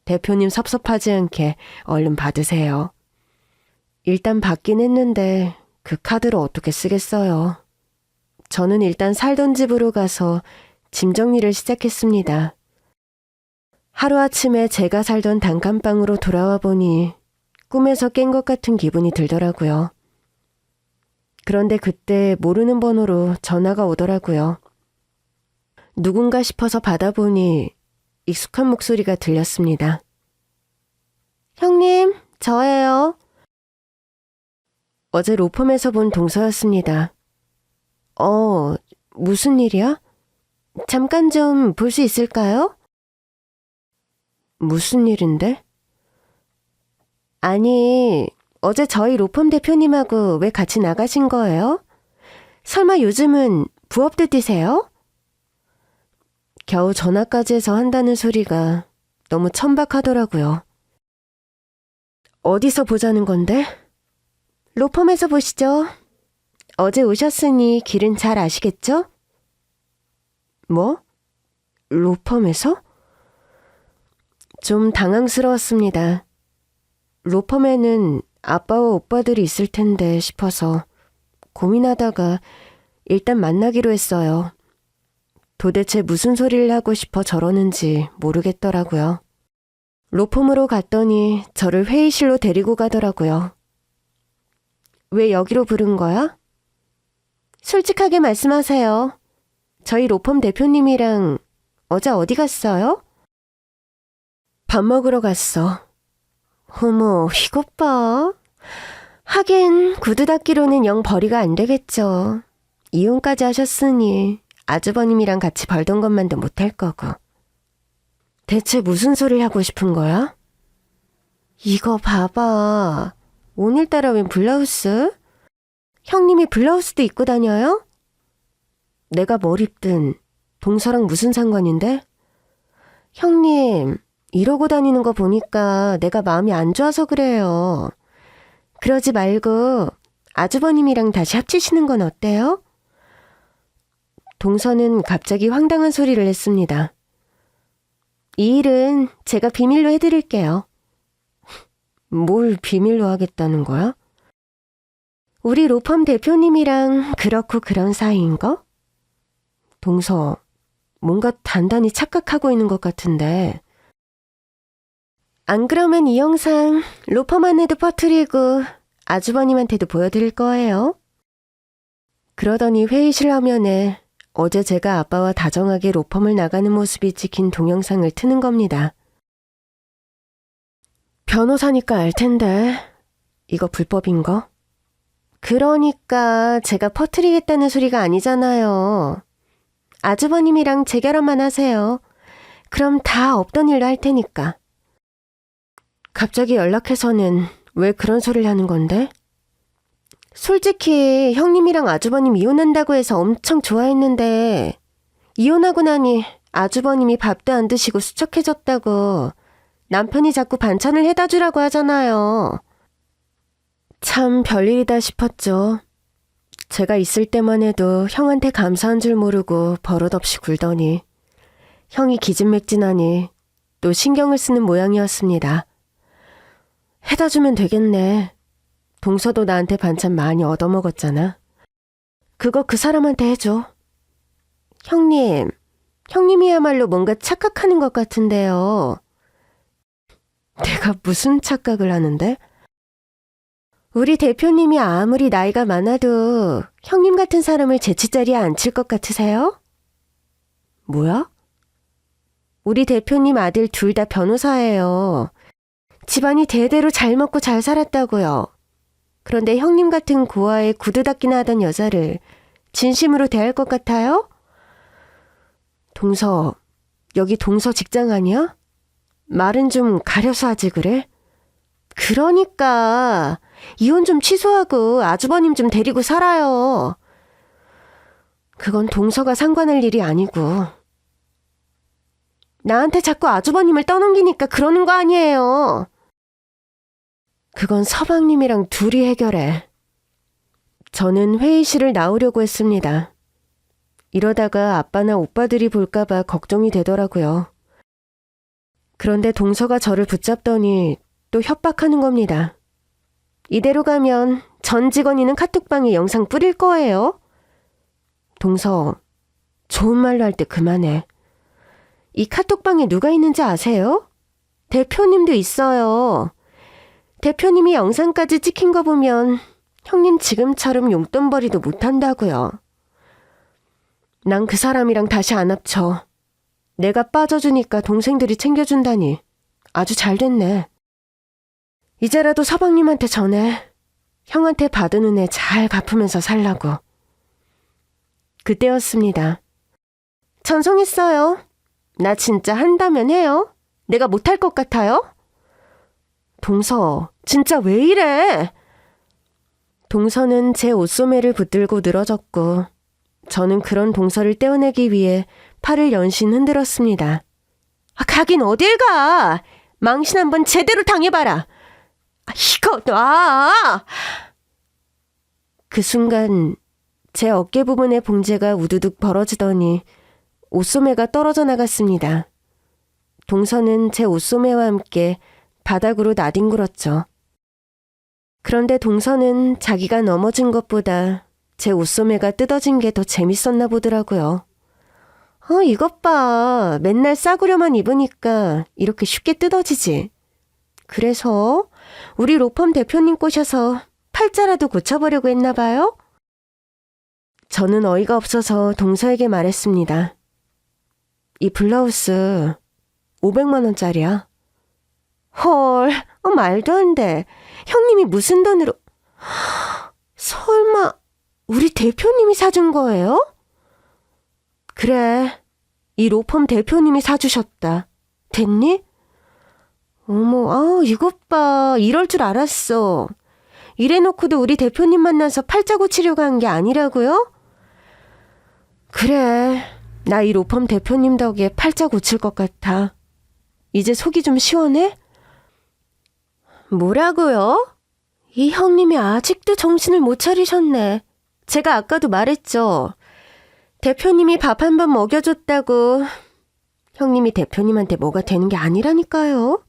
대표님 섭섭하지 않게 얼른 받으세요. 일단 받긴 했는데 그 카드를 어떻게 쓰겠어요. 저는 일단 살던 집으로 가서 짐 정리를 시작했습니다. 하루아침에 제가 살던 단칸방으로 돌아와 보니 꿈에서 깬 것 같은 기분이 들더라고요. 그런데 그때 모르는 번호로 전화가 오더라고요. 누군가 싶어서 받아보니 익숙한 목소리가 들렸습니다. 형님, 저예요. 어제 로펌에서 본 동서였습니다. 무슨 일이야? 잠깐 좀 볼 수 있을까요? 무슨 일인데? 아니, 어제 저희 로펌 대표님하고 왜 같이 나가신 거예요? 설마 요즘은 부업도 뛰세요? 겨우 전화까지 해서 한다는 소리가 너무 천박하더라고요. 어디서 보자는 건데? 로펌에서 보시죠. 어제 오셨으니 길은 잘 아시겠죠? 뭐? 로펌에서? 좀 당황스러웠습니다. 로펌에는 아빠와 오빠들이 있을 텐데 싶어서 고민하다가 일단 만나기로 했어요. 도대체 무슨 소리를 하고 싶어 저러는지 모르겠더라고요. 로펌으로 갔더니 저를 회의실로 데리고 가더라고요. 왜 여기로 부른 거야? 솔직하게 말씀하세요. 저희 로펌 대표님이랑 어제 어디 갔어요? 밥 먹으러 갔어. 어머, 이것 봐. 하긴 구두 닦기로는 영 벌이가 안 되겠죠. 이혼까지 하셨으니 아주버님이랑 같이 벌던 것만도 못할 거고. 대체 무슨 소리를 하고 싶은 거야? 이거 봐봐. 오늘따라 웬 블라우스? 형님이 블라우스도 입고 다녀요? 내가 뭘 입든 동서랑 무슨 상관인데? 형님, 이러고 다니는 거 보니까 내가 마음이 안 좋아서 그래요. 그러지 말고 아주버님이랑 다시 합치시는 건 어때요? 동서는 갑자기 황당한 소리를 했습니다. 이 일은 제가 비밀로 해드릴게요. 뭘 비밀로 하겠다는 거야? 우리 로펌 대표님이랑 그렇고 그런 사이인가? 동서, 뭔가 단단히 착각하고 있는 것 같은데. 안 그러면 이 영상 로펌 안에도 퍼뜨리고 아주버님한테도 보여드릴 거예요. 그러더니 회의실 화면에 어제 제가 아빠와 다정하게 로펌을 나가는 모습이 찍힌 동영상을 트는 겁니다. 변호사니까 알 텐데 이거 불법인가? 그러니까 제가 퍼뜨리겠다는 소리가 아니잖아요. 아주버님이랑 재결합만 하세요. 그럼 다 없던 일로 할 테니까. 갑자기 연락해서는 왜 그런 소리를 하는 건데? 솔직히 형님이랑 아주버님 이혼한다고 해서 엄청 좋아했는데 이혼하고 나니 아주버님이 밥도 안 드시고 수척해졌다고 남편이 자꾸 반찬을 해다 주라고 하잖아요. 참 별일이다 싶었죠. 제가 있을 때만 해도 형한테 감사한 줄 모르고 버릇없이 굴더니 형이 기진맥진하니 또 신경을 쓰는 모양이었습니다. 해다 주면 되겠네. 동서도 나한테 반찬 많이 얻어먹었잖아. 그거 그 사람한테 해줘. 형님이야말로 뭔가 착각하는 것 같은데요. 내가 무슨 착각을 하는데? 우리 대표님이 아무리 나이가 많아도 형님 같은 사람을 제치자리에 앉힐 것 같으세요? 뭐야? 우리 대표님 아들 둘 다 변호사예요. 집안이 대대로 잘 먹고 잘 살았다고요. 그런데 형님 같은 고아에 구두 닦기나 하던 여자를 진심으로 대할 것 같아요? 동서, 여기 동서 직장 아니야? 말은 좀 가려서 하지 그래? 그러니까 이혼 좀 취소하고 아주버님 좀 데리고 살아요. 그건 동서가 상관할 일이 아니고. 나한테 자꾸 아주버님을 떠넘기니까 그러는 거 아니에요. 그건 서방님이랑 둘이 해결해. 저는 회의실을 나오려고 했습니다. 이러다가 아빠나 오빠들이 볼까봐 걱정이 되더라고요. 그런데 동서가 저를 붙잡더니 또 협박하는 겁니다. 이대로 가면 전 직원이는 카톡방에 영상 뿌릴 거예요. 동서, 좋은 말로 할 때 그만해. 이 카톡방에 누가 있는지 아세요? 대표님도 있어요. 대표님이 영상까지 찍힌 거 보면 형님 지금처럼 용돈벌이도 못한다고요. 난 그 사람이랑 다시 안 합쳐. 내가 빠져주니까 동생들이 챙겨준다니 아주 잘 됐네. 이제라도 서방님한테 전해. 형한테 받은 은혜 잘 갚으면서 살라고. 그때였습니다. 전송했어요. 나 진짜 한다면 해요. 내가 못할 것 같아요? 동서, 진짜 왜 이래? 동서는 제 옷소매를 붙들고 늘어졌고 저는 그런 동서를 떼어내기 위해 팔을 연신 흔들었습니다. 가긴 어딜 가! 망신 한번 제대로 당해봐라! 이거 놔! 그 순간 제 어깨 부분의 봉제가 우두둑 벌어지더니 옷소매가 떨어져 나갔습니다. 동서는 제 옷소매와 함께 바닥으로 나뒹굴었죠. 그런데 동서는 자기가 넘어진 것보다 제 옷소매가 뜯어진 게 더 재밌었나 보더라고요. 이것 봐. 맨날 싸구려만 입으니까 이렇게 쉽게 뜯어지지. 그래서 우리 로펌 대표님 꼬셔서 팔자라도 고쳐보려고 했나 봐요? 저는 어이가 없어서 동서에게 말했습니다. 이 블라우스 500만 원짜리야. 헐, 말도 안 돼. 형님이 무슨 돈으로... 설마 우리 대표님이 사준 거예요? 그래, 이 로펌 대표님이 사주셨다. 됐니? 어머, 이것 봐. 이럴 줄 알았어. 이래놓고도 우리 대표님 만나서 팔자 고치려고 한 게 아니라고요? 그래, 나 이 로펌 대표님 덕에 팔자 고칠 것 같아. 이제 속이 좀 시원해? 뭐라고요? 이 형님이 아직도 정신을 못 차리셨네. 제가 아까도 말했죠. 대표님이 밥 한 번 먹여줬다고 형님이 대표님한테 뭐가 되는 게 아니라니까요.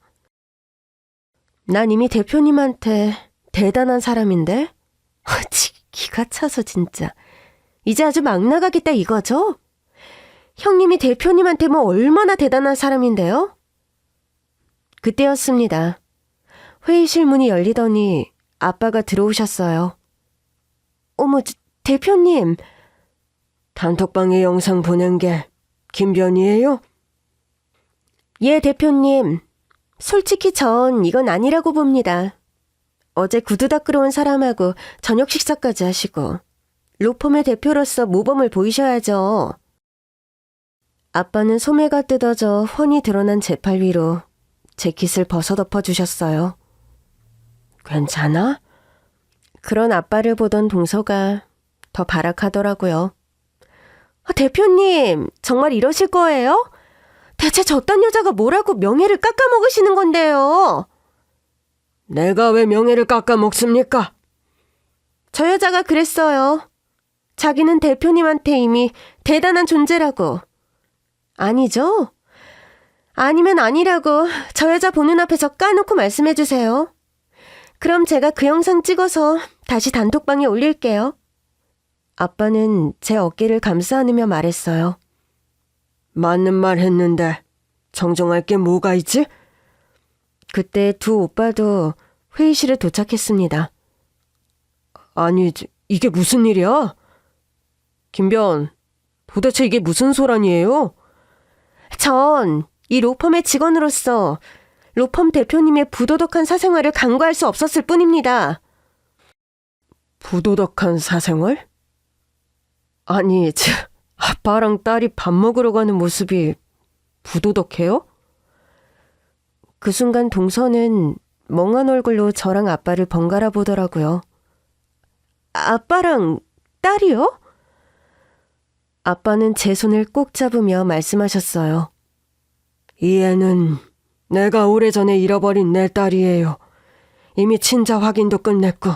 난 이미 대표님한테 대단한 사람인데? 기가 차서 진짜. 이제 아주 막 나가겠다 이거죠? 형님이 대표님한테 뭐 얼마나 대단한 사람인데요? 그때였습니다. 회의실 문이 열리더니 아빠가 들어오셨어요. 어머, 대표님. 단톡방에 영상 보낸 게 김변이에요? 예, 대표님. 솔직히 전 이건 아니라고 봅니다. 어제 구두 닦으러 온 사람하고 저녁 식사까지 하시고 로펌의 대표로서 모범을 보이셔야죠. 아빠는 소매가 뜯어져 훤히 드러난 제 팔 위로 재킷을 벗어덮어 주셨어요. 괜찮아? 그런 아빠를 보던 동서가 더 발악하더라고요. 대표님, 정말 이러실 거예요? 대체 저딴 여자가 뭐라고 명예를 깎아먹으시는 건데요? 내가 왜 명예를 깎아먹습니까? 저 여자가 그랬어요. 자기는 대표님한테 이미 대단한 존재라고. 아니죠? 아니면 아니라고 저 여자 보는 앞에서 까놓고 말씀해 주세요. 그럼 제가 그 영상 찍어서 다시 단톡방에 올릴게요. 아빠는 제 어깨를 감싸 안으며 말했어요. 맞는 말 했는데 정정할 게 뭐가 있지? 그때 두 오빠도 회의실에 도착했습니다. 아니, 이게 무슨 일이야? 김변, 도대체 이게 무슨 소란이에요? 전 이 로펌의 직원으로서 로펌 대표님의 부도덕한 사생활을 간과할 수 없었을 뿐입니다. 부도덕한 사생활? 아니, 아빠랑 딸이 밥 먹으러 가는 모습이 부도덕해요? 그 순간 동서는 멍한 얼굴로 저랑 아빠를 번갈아 보더라고요. 아빠랑 딸이요? 아빠는 제 손을 꼭 잡으며 말씀하셨어요. 이 애는 내가 오래전에 잃어버린 내 딸이에요. 이미 친자 확인도 끝냈고.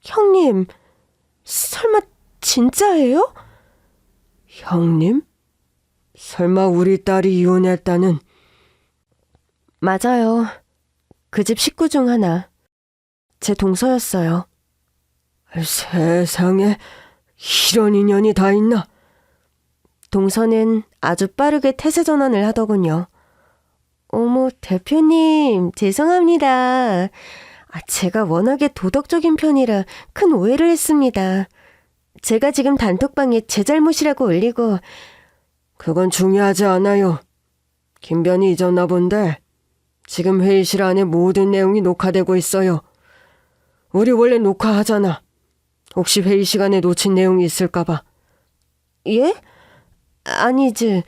형님, 설마 진짜예요? 형님? 설마 우리 딸이 이혼했다는? 맞아요. 그 집 식구 중 하나. 제 동서였어요. 세상에 이런 인연이 다 있나? 동서는 아주 빠르게 태세 전환을 하더군요. 어머, 대표님, 죄송합니다. 제가 워낙에 도덕적인 편이라 큰 오해를 했습니다. 제가 지금 단톡방에 제 잘못이라고 올리고. 그건 중요하지 않아요. 김변이 잊었나 본데 지금 회의실 안에 모든 내용이 녹화되고 있어요. 우리 원래 녹화하잖아. 혹시 회의 시간에 놓친 내용이 있을까봐. 예? 아니지.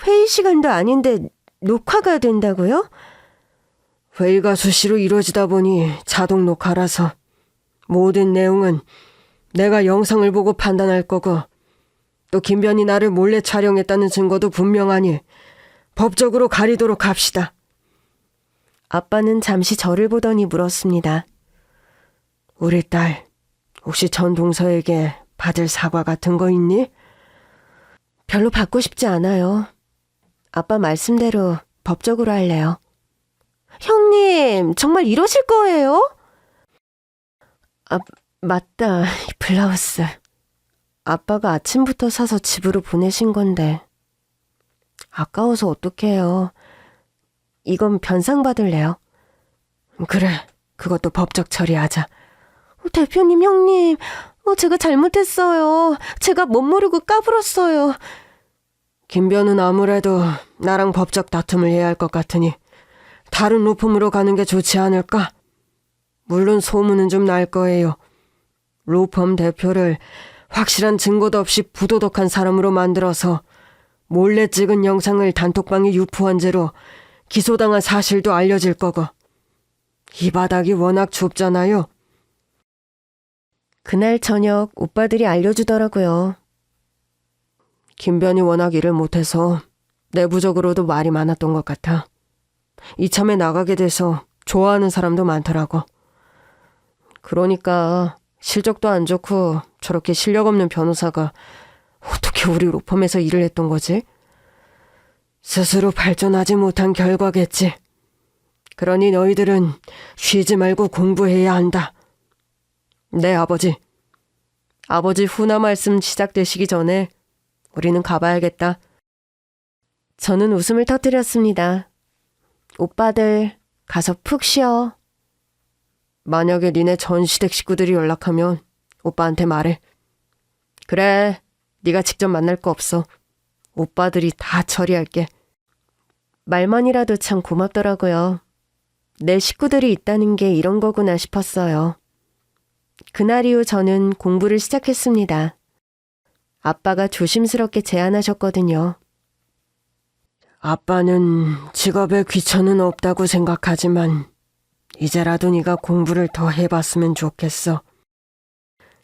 회의 시간도 아닌데 녹화가 된다고요? 회의가 수시로 이루어지다 보니 자동 녹화라서 모든 내용은 내가 영상을 보고 판단할 거고, 또 김변이 나를 몰래 촬영했다는 증거도 분명하니 법적으로 가리도록 합시다. 아빠는 잠시 저를 보더니 물었습니다. 우리 딸 혹시 전 동서에게 받을 사과 같은 거 있니? 별로 받고 싶지 않아요. 아빠 말씀대로 법적으로 할래요. 형님, 정말 이러실 거예요? 맞다. 이 블라우스. 아빠가 아침부터 사서 집으로 보내신 건데. 아까워서 어떡해요. 이건 변상받을래요. 그래, 그것도 법적 처리하자. 대표님, 형님, 제가 잘못했어요. 제가 못 모르고 까불었어요. 김변은 아무래도 나랑 법적 다툼을 해야 할 것 같으니 다른 로펌으로 가는 게 좋지 않을까? 물론 소문은 좀 날 거예요. 로펌 대표를 확실한 증거도 없이 부도덕한 사람으로 만들어서 몰래 찍은 영상을 단톡방에 유포한 죄로 기소당한 사실도 알려질 거고. 이 바닥이 워낙 좁잖아요. 그날 저녁 오빠들이 알려주더라고요. 김변이 워낙 일을 못해서 내부적으로도 말이 많았던 것 같아. 이참에 나가게 돼서 좋아하는 사람도 많더라고. 그러니까 실적도 안 좋고 저렇게 실력 없는 변호사가 어떻게 우리 로펌에서 일을 했던 거지? 스스로 발전하지 못한 결과겠지. 그러니 너희들은 쉬지 말고 공부해야 한다. 네, 아버지. 아버지 훈화 말씀 시작되시기 전에 우리는 가봐야겠다. 저는 웃음을 터뜨렸습니다. 오빠들 가서 푹 쉬어. 만약에 니네 전 시댁 식구들이 연락하면 오빠한테 말해. 그래, 네가 직접 만날 거 없어. 오빠들이 다 처리할게. 말만이라도 참 고맙더라고요. 내 식구들이 있다는 게 이런 거구나 싶었어요. 그날 이후 저는 공부를 시작했습니다. 아빠가 조심스럽게 제안하셨거든요. 아빠는 직업에 귀천은 없다고 생각하지만 이제라도 네가 공부를 더 해봤으면 좋겠어.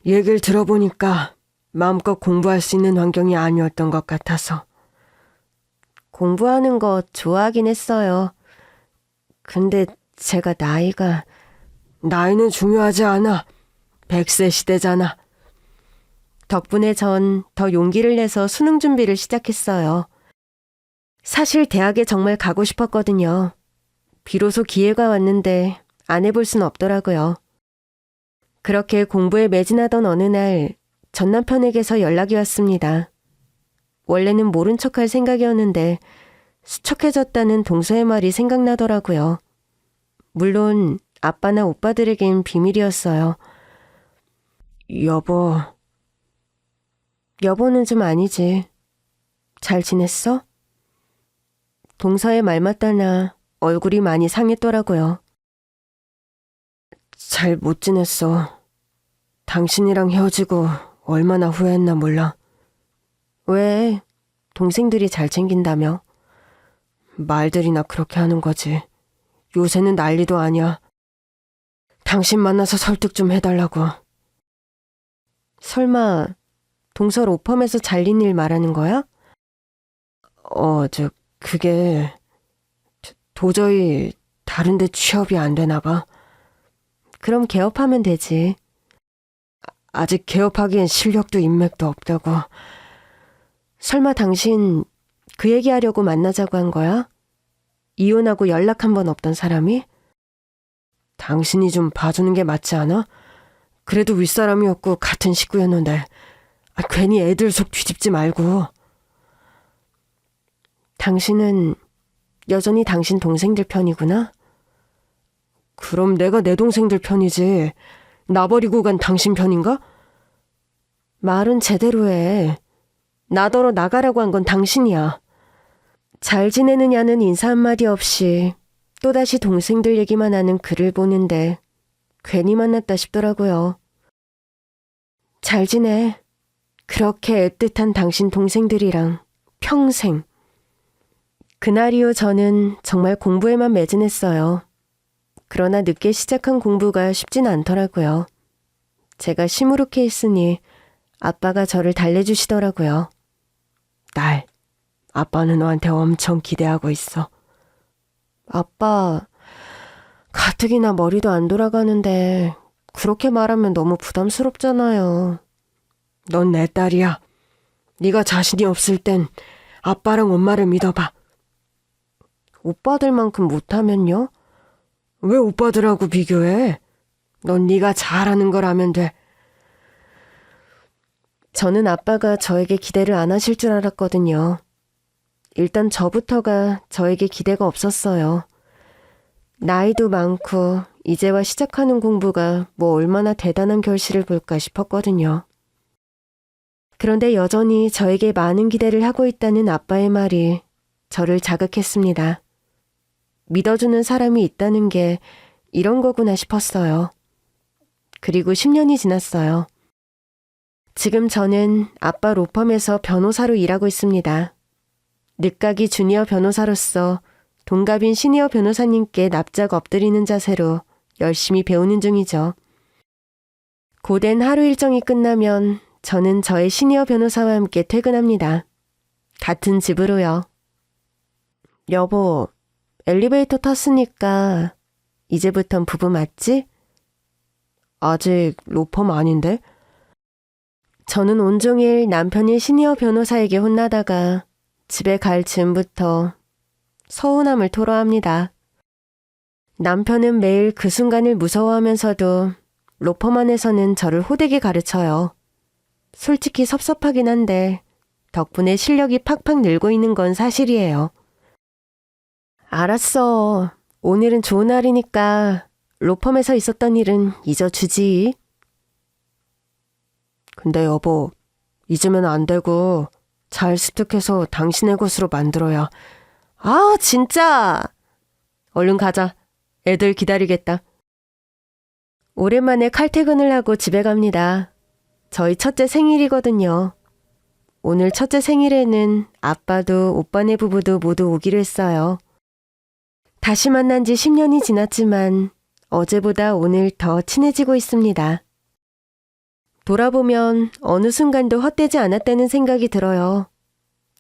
얘기를 들어보니까 마음껏 공부할 수 있는 환경이 아니었던 것 같아서. 공부하는 거 좋아하긴 했어요. 근데 제가 나이는 중요하지 않아. 100세 시대잖아. 덕분에 전 더 용기를 내서 수능 준비를 시작했어요. 사실 대학에 정말 가고 싶었거든요. 비로소 기회가 왔는데 안 해볼 순 없더라고요. 그렇게 공부에 매진하던 어느 날 전 남편에게서 연락이 왔습니다. 원래는 모른 척할 생각이었는데 수척해졌다는 동서의 말이 생각나더라고요. 물론 아빠나 오빠들에겐 비밀이었어요. 여보는 좀 아니지. 잘 지냈어? 동서의 말 맞다나 얼굴이 많이 상했더라고요. 잘 못 지냈어. 당신이랑 헤어지고 얼마나 후회했나 몰라. 왜? 동생들이 잘 챙긴다며? 말들이나 그렇게 하는 거지. 요새는 난리도 아니야. 당신 만나서 설득 좀 해달라고. 설마 동서 로펌에서 잘린 일 말하는 거야? 그게 도저히 다른 데 취업이 안 되나 봐. 그럼 개업하면 되지. 아직 개업하기엔 실력도 인맥도 없다고. 설마 당신 그 얘기하려고 만나자고 한 거야? 이혼하고 연락 한 번 없던 사람이? 당신이 좀 봐주는 게 맞지 않아? 그래도 윗사람이었고 같은 식구였는데 괜히 애들 속 뒤집지 말고. 당신은 여전히 당신 동생들 편이구나? 그럼 내가 내 동생들 편이지. 나 버리고 간 당신 편인가? 말은 제대로 해. 나더러 나가라고 한 건 당신이야. 잘 지내느냐는 인사 한마디 없이 또다시 동생들 얘기만 하는 글을 보는데 괜히 만났다 싶더라고요. 잘 지내. 그렇게 애틋한 당신 동생들이랑 평생. 그날 이후 저는 정말 공부에만 매진했어요. 그러나 늦게 시작한 공부가 쉽진 않더라고요. 제가 시무룩해 있으니 아빠가 저를 달래주시더라고요. 딸, 아빠는 너한테 엄청 기대하고 있어. 아빠, 가뜩이나 머리도 안 돌아가는데 그렇게 말하면 너무 부담스럽잖아요. 넌 내 딸이야. 네가 자신이 없을 땐 아빠랑 엄마를 믿어봐. 오빠들만큼 못하면요? 왜 오빠들하고 비교해? 넌 네가 잘하는 걸 하면 돼. 저는 아빠가 저에게 기대를 안 하실 줄 알았거든요. 일단 저부터가 저에게 기대가 없었어요. 나이도 많고 이제와 시작하는 공부가 뭐 얼마나 대단한 결실을 볼까 싶었거든요. 그런데 여전히 저에게 많은 기대를 하고 있다는 아빠의 말이 저를 자극했습니다. 믿어주는 사람이 있다는 게 이런 거구나 싶었어요. 그리고 10년이 지났어요. 지금 저는 아빠 로펌에서 변호사로 일하고 있습니다. 늦가기 주니어 변호사로서 동갑인 시니어 변호사님께 납작 엎드리는 자세로 열심히 배우는 중이죠. 고된 하루 일정이 끝나면 저는 저의 시니어 변호사와 함께 퇴근합니다. 같은 집으로요. 여보, 엘리베이터 탔으니까 이제부턴 부부 맞지? 아직 로펌 아닌데? 저는 온종일 남편이 시니어 변호사에게 혼나다가 집에 갈 즈음부터 서운함을 토로합니다. 남편은 매일 그 순간을 무서워하면서도 로펌안에서는 저를 호되게 가르쳐요. 솔직히 섭섭하긴 한데 덕분에 실력이 팍팍 늘고 있는 건 사실이에요. 알았어. 오늘은 좋은 날이니까 로펌에서 있었던 일은 잊어주지. 근데 여보, 잊으면 안 되고 잘 습득해서 당신의 것으로 만들어야. 아, 진짜! 얼른 가자. 애들 기다리겠다. 오랜만에 칼퇴근을 하고 집에 갑니다. 저희 첫째 생일이거든요. 오늘 첫째 생일에는 아빠도 오빠네 부부도 모두 오기로 했어요. 다시 만난 지 10년이 지났지만 어제보다 오늘 더 친해지고 있습니다. 돌아보면 어느 순간도 헛되지 않았다는 생각이 들어요.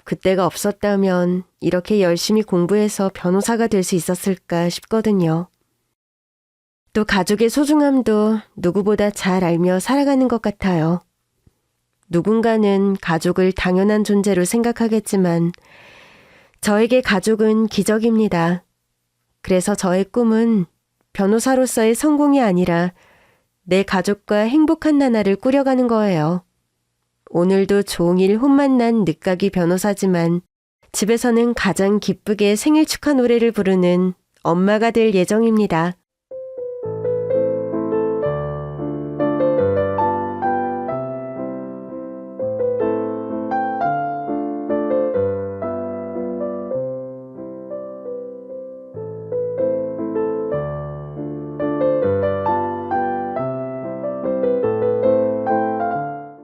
그때가 없었다면 이렇게 열심히 공부해서 변호사가 될 수 있었을까 싶거든요. 또 가족의 소중함도 누구보다 잘 알며 살아가는 것 같아요. 누군가는 가족을 당연한 존재로 생각하겠지만 저에게 가족은 기적입니다. 그래서 저의 꿈은 변호사로서의 성공이 아니라 내 가족과 행복한 나날을 꾸려가는 거예요. 오늘도 종일 혼만 난 늦가기 변호사지만 집에서는 가장 기쁘게 생일 축하 노래를 부르는 엄마가 될 예정입니다.